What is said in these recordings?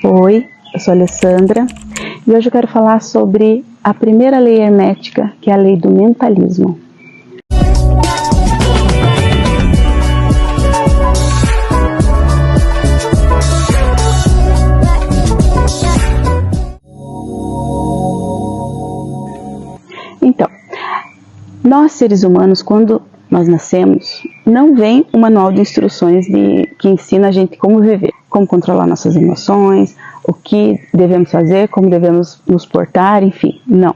Oi, eu sou a Alessandra e hoje eu quero falar sobre a primeira lei hermética, que é a lei do mentalismo. Então, nós seres humanos, quando nós nascemos, não vem um manual de instruções que ensina a gente como viver, como controlar nossas emoções, o que devemos fazer, como devemos nos portar, enfim, não.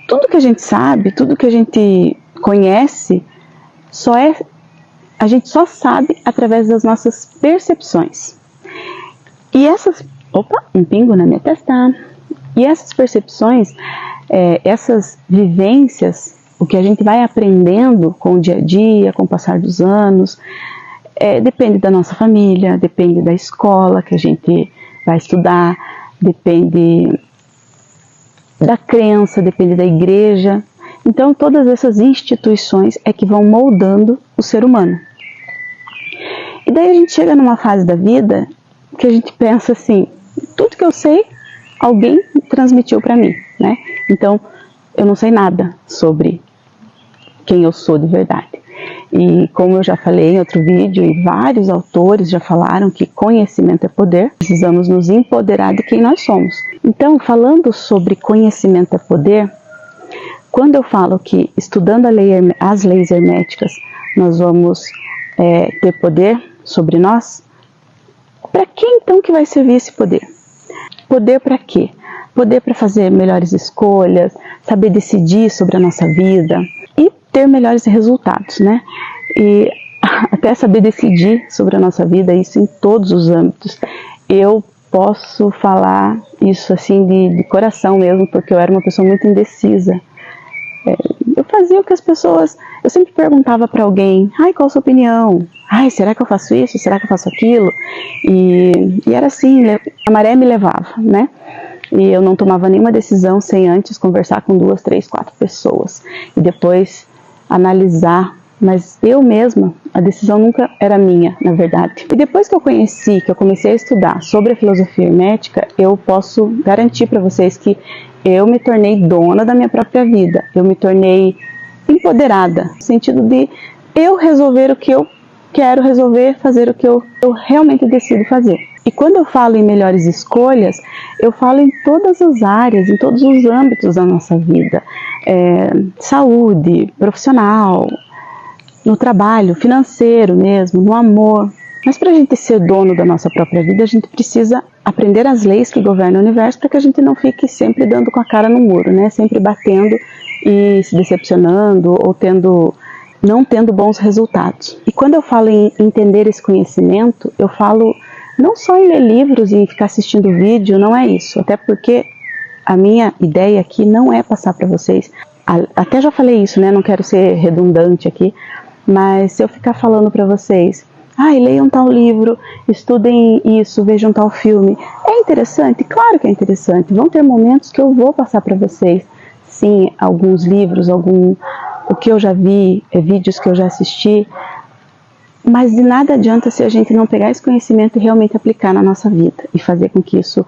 Tudo que a gente sabe, tudo que a gente conhece, a gente só sabe através das nossas percepções. E essas... Opa, um pingo na minha testa. E essas percepções, essas vivências, o que a gente vai aprendendo com o dia a dia, com o passar dos anos, depende da nossa família, depende da escola que a gente vai estudar, depende da crença, depende da igreja. Então, todas essas instituições é que vão moldando o ser humano. E daí a gente chega numa fase da vida que a gente pensa assim, tudo que eu sei, alguém transmitiu para mim, né? Então, eu não sei nada sobre quem eu sou de verdade. E como eu já falei em outro vídeo, e vários autores já falaram que conhecimento é poder, precisamos nos empoderar de quem nós somos. Então, falando sobre conhecimento é poder, quando eu falo que estudando as leis herméticas, nós vamos ter poder sobre nós, para que então que vai servir esse poder? Poder para quê? Poder para fazer melhores escolhas, saber decidir sobre a nossa vida e ter melhores resultados, né? E até saber decidir sobre a nossa vida, isso em todos os âmbitos. Eu posso falar isso assim de coração mesmo, porque eu era uma pessoa muito indecisa. Eu fazia o que as pessoas... Eu sempre perguntava para alguém, ai, qual a sua opinião? Ai, será que eu faço isso? Será que eu faço aquilo? E era assim, a maré me levava, né? E eu não tomava nenhuma decisão sem antes conversar com 2, 3, 4 pessoas. E depois analisar, mas eu mesma, a decisão nunca era minha, na verdade. E depois que eu comecei a estudar sobre a filosofia hermética, eu posso garantir para vocês que eu me tornei dona da minha própria vida. Eu me tornei empoderada, no sentido de eu resolver o que eu quero resolver, fazer o que eu realmente decido fazer. E quando eu falo em melhores escolhas, eu falo em todas as áreas, em todos os âmbitos da nossa vida. Saúde, profissional, no trabalho, financeiro mesmo, no amor. Mas para a gente ser dono da nossa própria vida, a gente precisa aprender as leis que governam o universo para que a gente não fique sempre dando com a cara no muro, né? Sempre batendo e se decepcionando ou não tendo bons resultados. E quando eu falo em entender esse conhecimento, eu falo não só em ler livros e ficar assistindo vídeo, não é isso. Até porque a minha ideia aqui não é passar para vocês, até já falei isso, né? Não quero ser redundante aqui, mas se eu ficar falando para vocês, leiam tal livro, estudem isso, vejam tal filme, é interessante? Claro que é interessante. Vão ter momentos que eu vou passar para vocês, sim, alguns livros, o que eu já vi, vídeos que eu já assisti, mas de nada adianta se a gente não pegar esse conhecimento e realmente aplicar na nossa vida e fazer com que isso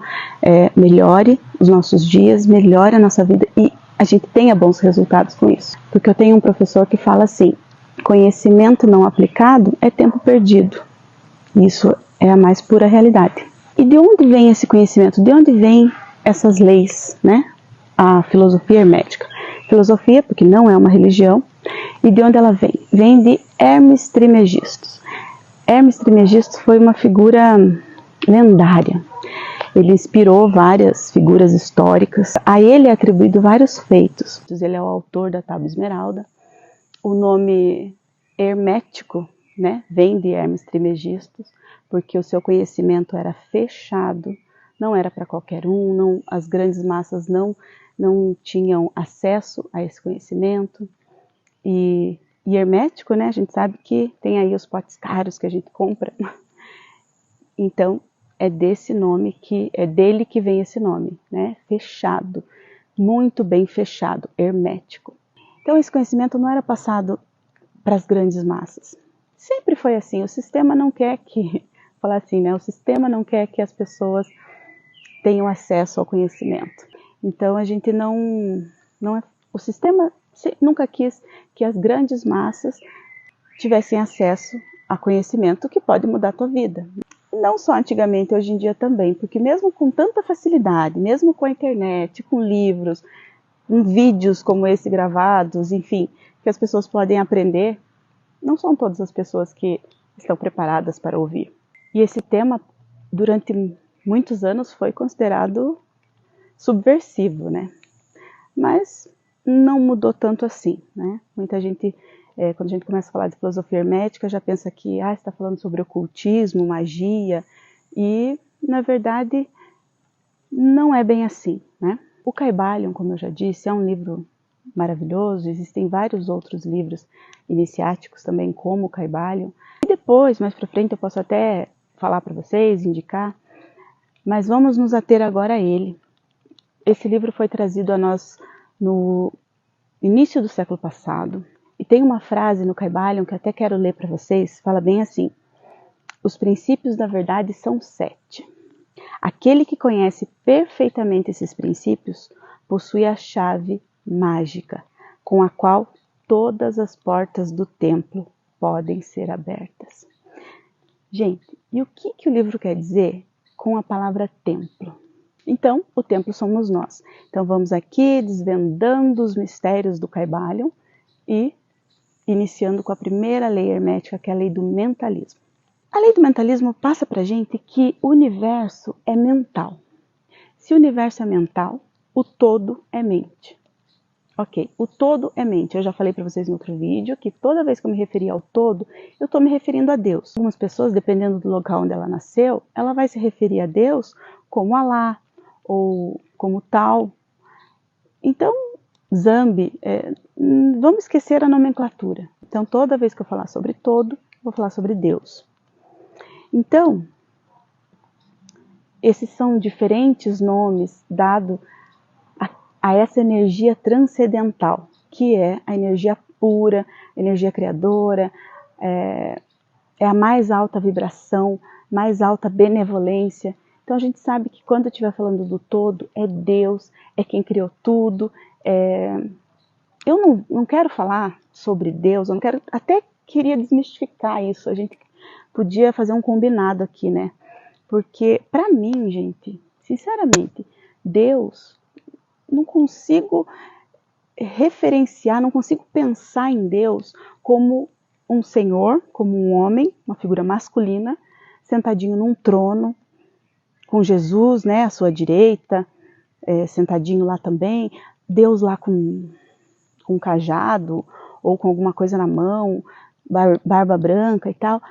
melhore os nossos dias, melhore a nossa vida e a gente tenha bons resultados com isso. Porque eu tenho um professor que fala assim, conhecimento não aplicado é tempo perdido. Isso é a mais pura realidade. E de onde vem esse conhecimento? De onde vem essas leis, né? A filosofia hermética. Filosofia, porque não é uma religião. E de onde ela vem? Vem de Hermes Trismegisto. Hermes Trismegisto foi uma figura lendária. Ele inspirou várias figuras históricas. A ele é atribuído vários feitos. Ele é o autor da Tábua Esmeralda. O nome hermético, né, vem de Hermes Trismegisto, porque o seu conhecimento era fechado, não era para qualquer um, as grandes massas não tinham acesso a esse conhecimento. E hermético, né, a gente sabe que tem aí os potes caros que a gente compra. Então, é dele que vem esse nome, né, fechado, muito bem fechado, hermético. Então, esse conhecimento não era passado para as grandes massas. Sempre foi assim, o sistema não quer que, falar assim, né, o sistema não quer que as pessoas tenham acesso ao conhecimento. Então a gente o sistema nunca quis que as grandes massas tivessem acesso a conhecimento que pode mudar a tua vida. Não só antigamente, hoje em dia também, porque mesmo com tanta facilidade, mesmo com a internet, com livros, com vídeos como esse gravados, enfim, que as pessoas podem aprender, não são todas as pessoas que estão preparadas para ouvir. E esse tema, durante muitos anos, foi considerado subversivo, né? Mas não mudou tanto assim, né? Muita gente, quando a gente começa a falar de filosofia hermética, já pensa que está falando sobre ocultismo, magia, e, na verdade, não é bem assim, né? O Kybalion, como eu já disse, é um livro maravilhoso, existem vários outros livros iniciáticos também, como o Kybalion. E depois, mais para frente, eu posso até falar para vocês, indicar, mas vamos nos ater agora a ele. Esse livro foi trazido a nós no início do século passado, e tem uma frase no Kybalion que eu até quero ler para vocês, fala bem assim: os princípios da verdade são 7. Aquele que conhece perfeitamente esses princípios possui a chave mágica, com a qual todas as portas do templo podem ser abertas. Gente, e o que o livro quer dizer com a palavra templo? Então, o templo somos nós. Então, vamos aqui desvendando os mistérios do Kybalion e iniciando com a primeira lei hermética, que é a lei do mentalismo. A lei do mentalismo passa para a gente que o universo é mental. Se o universo é mental, o todo é mente. Ok, o todo é mente. Eu já falei para vocês no outro vídeo que toda vez que eu me referir ao todo, eu estou me referindo a Deus. Algumas pessoas, dependendo do local onde ela nasceu, ela vai se referir a Deus como Alá ou como tal. Então, Zambi, vamos esquecer a nomenclatura. Então, toda vez que eu falar sobre todo, vou falar sobre Deus. Então, esses são diferentes nomes dados a essa energia transcendental, que é a energia pura, a energia criadora, é a mais alta vibração, mais alta benevolência. Então a gente sabe que quando eu estiver falando do todo, é Deus, é quem criou tudo. Eu não quero falar sobre Deus, eu não quero, até queria desmistificar isso, a gente podia fazer um combinado aqui, né? Porque para mim, gente, sinceramente, Deus, não consigo referenciar, não consigo pensar em Deus como um senhor, como um homem, uma figura masculina, sentadinho num trono, com Jesus, né, à sua direita, sentadinho lá também, Deus lá com um cajado, ou com alguma coisa na mão, barba branca e tal,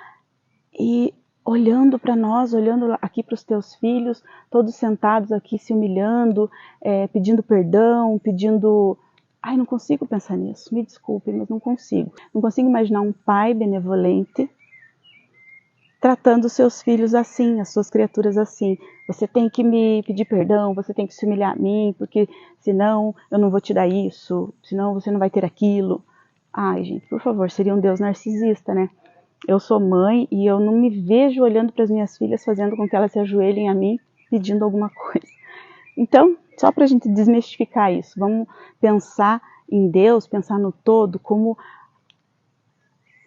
e olhando para nós, olhando aqui para os teus filhos, todos sentados aqui se humilhando, pedindo perdão, pedindo... Ai, não consigo pensar nisso, me desculpem, mas não consigo. Não consigo imaginar um pai benevolente tratando os seus filhos assim, as suas criaturas assim. Você tem que me pedir perdão, você tem que se humilhar a mim, porque senão eu não vou te dar isso, senão você não vai ter aquilo. Ai, gente, por favor, seria um Deus narcisista, né? Eu sou mãe e eu não me vejo olhando para as minhas filhas fazendo com que elas se ajoelhem a mim pedindo alguma coisa. Então, só para a gente desmistificar isso, vamos pensar em Deus, pensar no todo como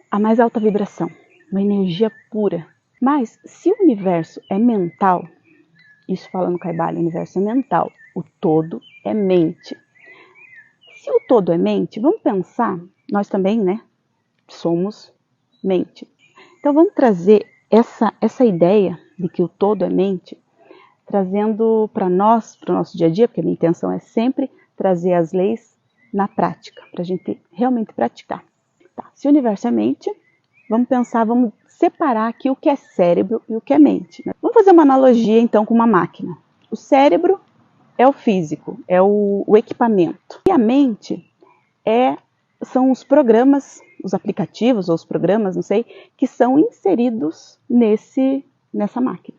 a mais alta vibração, uma energia pura. Mas se o universo é mental, isso fala no Kybalion, o universo é mental, o todo é mente. Se o todo é mente, vamos pensar, nós também, né, somos mente. Então vamos trazer essa ideia de que o todo é mente, trazendo para nós, para o nosso dia a dia, porque a minha intenção é sempre trazer as leis na prática, para a gente realmente praticar. Tá. Se o universo é mente, vamos pensar, vamos separar aqui o que é cérebro e o que é mente, né? Vamos fazer uma analogia então com uma máquina. O cérebro é o físico, é o equipamento. E a mente são os programas, os aplicativos ou os programas, não sei, que são inseridos nessa máquina.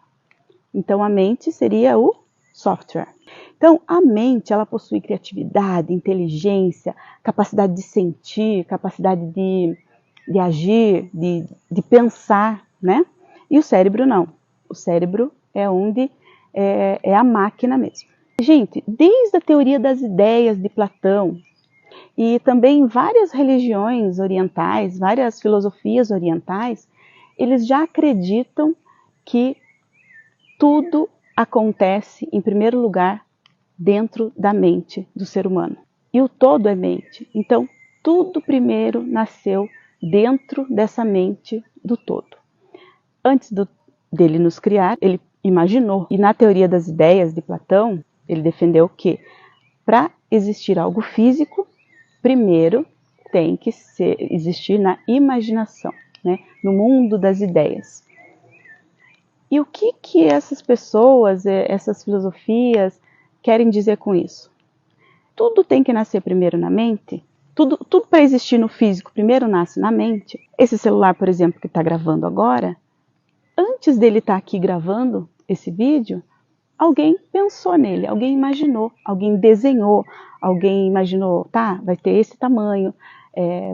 Então a mente seria o software. Então a mente, ela possui criatividade, inteligência, capacidade de sentir, capacidade de agir, de pensar, né? E o cérebro não. O cérebro é onde é a máquina mesmo. Gente, desde a teoria das ideias de Platão, e também várias religiões orientais, várias filosofias orientais, eles já acreditam que tudo acontece, em primeiro lugar, dentro da mente do ser humano. E o todo é mente. Então, tudo primeiro nasceu dentro dessa mente do todo. Antes dele nos criar, ele imaginou. E na teoria das ideias de Platão, ele defendeu que para existir algo físico, primeiro tem que existir na imaginação, né? No mundo das ideias. E o que essas pessoas, essas filosofias querem dizer com isso? Tudo tem que nascer primeiro na mente. Tudo para existir no físico primeiro nasce na mente. Esse celular, por exemplo, que está gravando agora, antes dele estar aqui gravando esse vídeo, alguém pensou nele, alguém imaginou, alguém desenhou, alguém imaginou, tá, vai ter esse tamanho,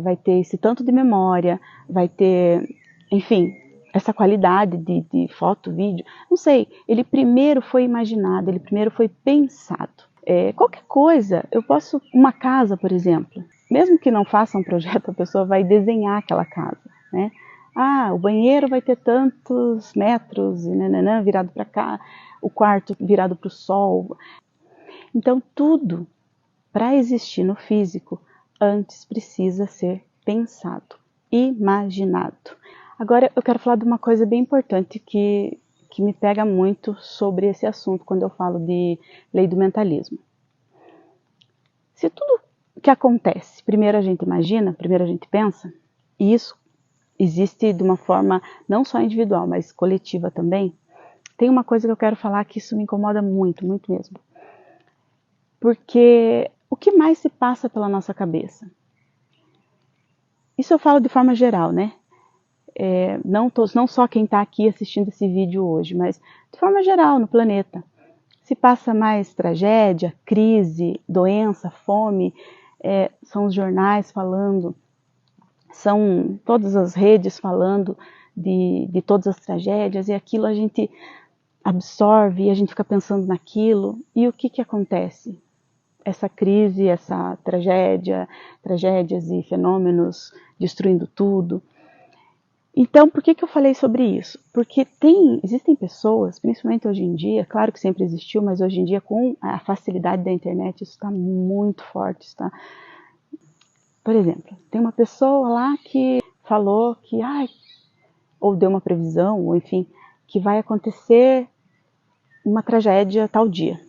vai ter esse tanto de memória, vai ter, enfim, essa qualidade de foto, vídeo, não sei, ele primeiro foi imaginado, ele primeiro foi pensado. Qualquer coisa, uma casa, por exemplo, mesmo que não faça um projeto, a pessoa vai desenhar aquela casa, né? Ah, o banheiro vai ter tantos metros, virado para cá, o quarto virado para o sol. Então, tudo, para existir no físico, antes precisa ser pensado, imaginado. Agora, eu quero falar de uma coisa bem importante que me pega muito sobre esse assunto, quando eu falo de lei do mentalismo. Se tudo que acontece, primeiro a gente imagina, primeiro a gente pensa, e isso existe de uma forma não só individual, mas coletiva também, tem uma coisa que eu quero falar que isso me incomoda muito, muito mesmo. Porque o que mais se passa pela nossa cabeça? Isso eu falo de forma geral, né? Não só quem está aqui assistindo esse vídeo hoje, mas de forma geral no planeta. Se passa mais tragédia, crise, doença, fome, são os jornais falando, são todas as redes falando de todas as tragédias, e aquilo a gente absorve e a gente fica pensando naquilo. E o que acontece? Essa crise, essa tragédias e fenômenos destruindo tudo. Então, por que eu falei sobre isso? Porque existem pessoas, principalmente hoje em dia, claro que sempre existiu, mas hoje em dia com a facilidade da internet isso está muito forte, está? Por exemplo, tem uma pessoa lá que falou que, ou deu uma previsão, ou enfim, que vai acontecer uma tragédia tal dia.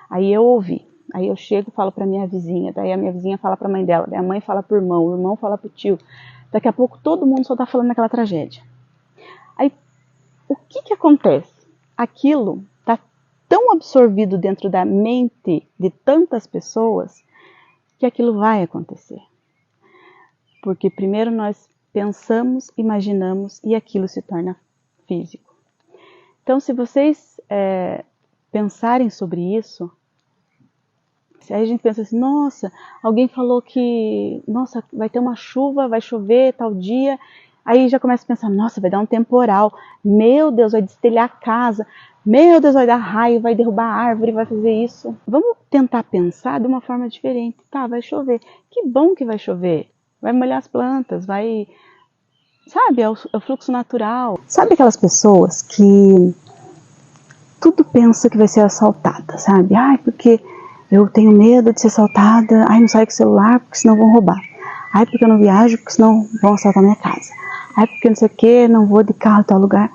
Aí eu ouvi, aí eu chego e falo para minha vizinha, daí a minha vizinha fala para a mãe dela, daí a mãe fala para o irmão fala para o tio. Daqui a pouco todo mundo só está falando daquela tragédia. Aí, o que acontece? Aquilo está tão absorvido dentro da mente de tantas pessoas que aquilo vai acontecer. Porque primeiro nós pensamos, imaginamos e aquilo se torna físico. Então, se vocês pensarem sobre isso, aí a gente pensa assim, nossa, alguém falou que, nossa, vai ter uma chuva, vai chover tal dia, aí já começa a pensar, nossa, vai dar um temporal, meu Deus, vai destelhar a casa, meu Deus, vai dar raio, vai derrubar a árvore, vai fazer isso. Vamos tentar pensar de uma forma diferente. Tá, vai chover, que bom que vai chover, vai molhar as plantas, vai, sabe, é o fluxo natural. Sabe aquelas pessoas que tudo pensa que vai ser assaltada, sabe? Porque eu tenho medo de ser assaltada, não saio com o celular porque senão vão roubar. Porque eu não viajo porque senão vão assaltar minha casa. Porque não sei o que, não vou de carro em tal lugar.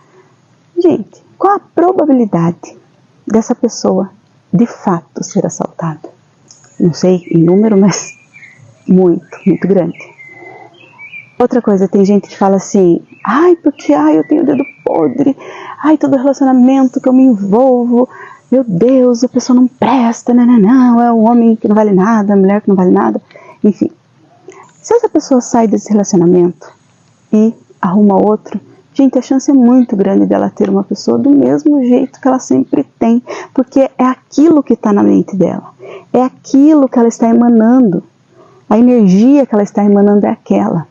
Gente, qual a probabilidade dessa pessoa de fato ser assaltada? Não sei em número, mas muito, muito grande. Outra coisa, tem gente que fala assim, porque eu tenho dedo podre, todo relacionamento que eu me envolvo, meu Deus, a pessoa não presta, não, é o homem que não vale nada, a mulher que não vale nada, enfim. Se essa pessoa sai desse relacionamento e arruma outro, gente, a chance é muito grande dela ter uma pessoa do mesmo jeito que ela sempre tem, porque é aquilo que está na mente dela, é aquilo que ela está emanando, a energia que ela está emanando é aquela.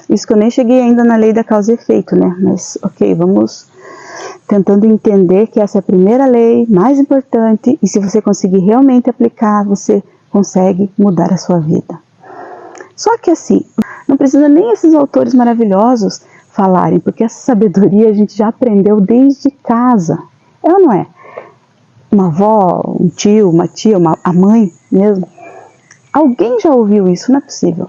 Isso que eu nem cheguei ainda na lei da causa e efeito, né, mas ok, vamos tentando entender que essa é a primeira lei mais importante e se você conseguir realmente aplicar, você consegue mudar a sua vida. Só que assim, não precisa nem esses autores maravilhosos falarem, porque essa sabedoria a gente já aprendeu desde casa. É ou não é? Uma avó, um tio, uma tia, a mãe mesmo. Alguém já ouviu isso? Não é possível.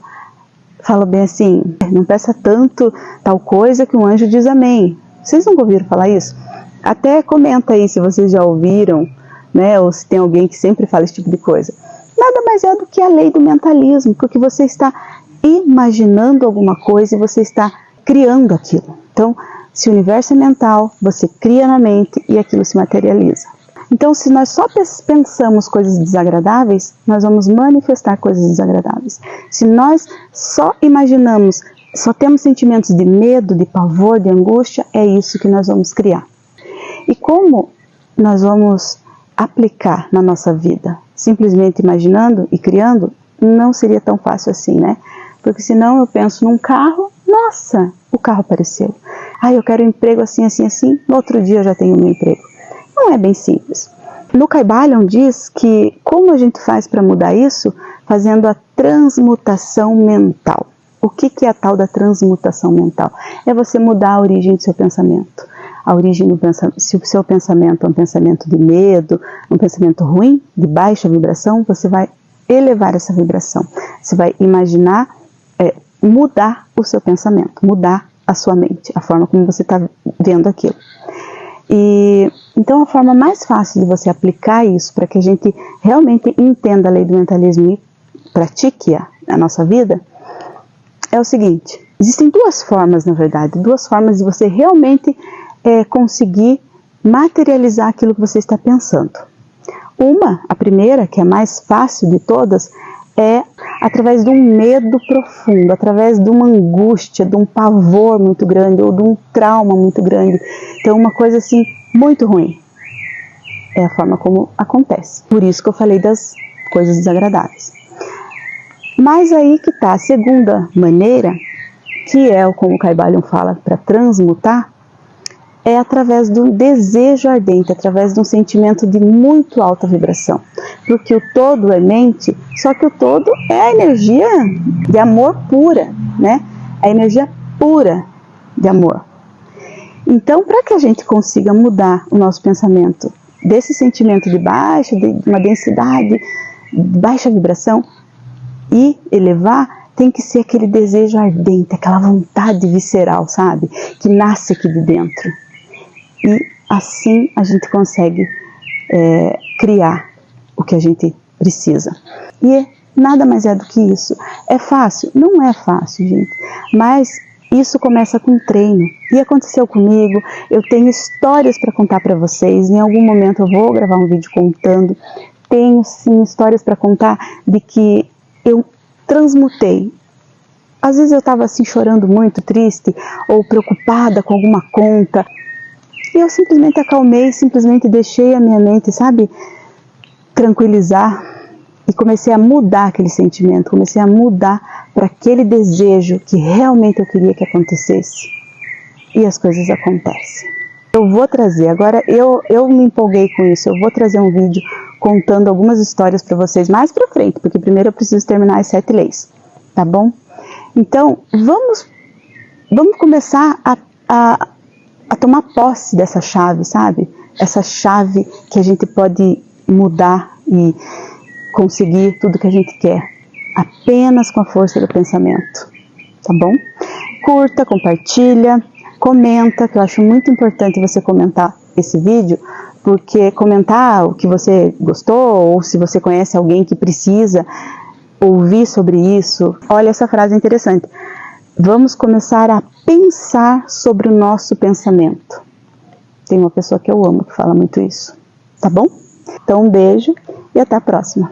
Fala bem assim, não peça tanto tal coisa que um anjo diz amém. Vocês nunca ouviram falar isso? Até comenta aí se vocês já ouviram, né? Ou se tem alguém que sempre fala esse tipo de coisa. Nada mais é do que a lei do mentalismo, porque você está imaginando alguma coisa e você está criando aquilo. Então, se o universo é mental, você cria na mente e aquilo se materializa. Então, se nós só pensamos coisas desagradáveis, nós vamos manifestar coisas desagradáveis. Se nós só imaginamos, só temos sentimentos de medo, de pavor, de angústia, é isso que nós vamos criar. E como nós vamos aplicar na nossa vida? Simplesmente imaginando e criando, não seria tão fácil assim, né? Porque senão eu penso num carro, nossa, o carro apareceu. Eu quero um emprego assim, assim, assim, no outro dia eu já tenho meu emprego. Não é bem simples. No Kybalion diz que como a gente faz para mudar isso? Fazendo a transmutação mental. O que é a tal da transmutação mental? É você mudar a origem do seu pensamento. A origem do pensamento, se o seu pensamento é um pensamento de medo, um pensamento ruim, de baixa vibração, você vai elevar essa vibração. Você vai imaginar, mudar o seu pensamento, mudar a sua mente, a forma como você está vendo aquilo. E então a forma mais fácil de você aplicar isso para que a gente realmente entenda a lei do mentalismo e pratique-a na nossa vida é o seguinte: existem duas formas, na verdade, duas formas de você realmente conseguir materializar aquilo que você está pensando. A primeira, que é a mais fácil de todas, é através de um medo profundo, através de uma angústia, de um pavor muito grande ou de um trauma muito grande. Então, uma coisa assim muito ruim. É a forma como acontece. Por isso que eu falei das coisas desagradáveis. Mas aí que está a segunda maneira, que é como o Kybalion fala para transmutar, é através do desejo ardente, através de um sentimento de muito alta vibração. Porque o todo é mente, só que o todo é a energia de amor pura, né? A energia pura de amor. Então, para que a gente consiga mudar o nosso pensamento desse sentimento de baixa, de uma densidade, de baixa vibração, e elevar, tem que ser aquele desejo ardente, aquela vontade visceral, sabe? Que nasce aqui de dentro. E assim a gente consegue criar o que a gente precisa. E nada mais é do que isso. É fácil? Não é fácil, gente. Mas isso começa com treino. E aconteceu comigo. Eu tenho histórias para contar para vocês. Em algum momento eu vou gravar um vídeo contando. Tenho sim histórias para contar de que eu transmutei. Às vezes eu estava assim chorando muito, triste ou preocupada com alguma conta. E eu simplesmente acalmei, simplesmente deixei a minha mente, sabe, tranquilizar e comecei a mudar aquele sentimento, comecei a mudar para aquele desejo que realmente eu queria que acontecesse. E as coisas acontecem. Eu vou trazer, agora eu me empolguei com isso, eu vou trazer um vídeo contando algumas histórias para vocês mais para frente, porque primeiro eu preciso terminar as 7 leis, tá bom? Então, vamos começar a tomar posse dessa chave, sabe? Essa chave que a gente pode mudar e conseguir tudo que a gente quer, apenas com a força do pensamento, tá bom? Curta, compartilha, comenta, que eu acho muito importante você comentar esse vídeo, porque comentar o que você gostou, ou se você conhece alguém que precisa ouvir sobre isso. Olha essa frase interessante. Vamos começar a pensar sobre o nosso pensamento. Tem uma pessoa que eu amo que fala muito isso. Tá bom? Então um beijo e até a próxima.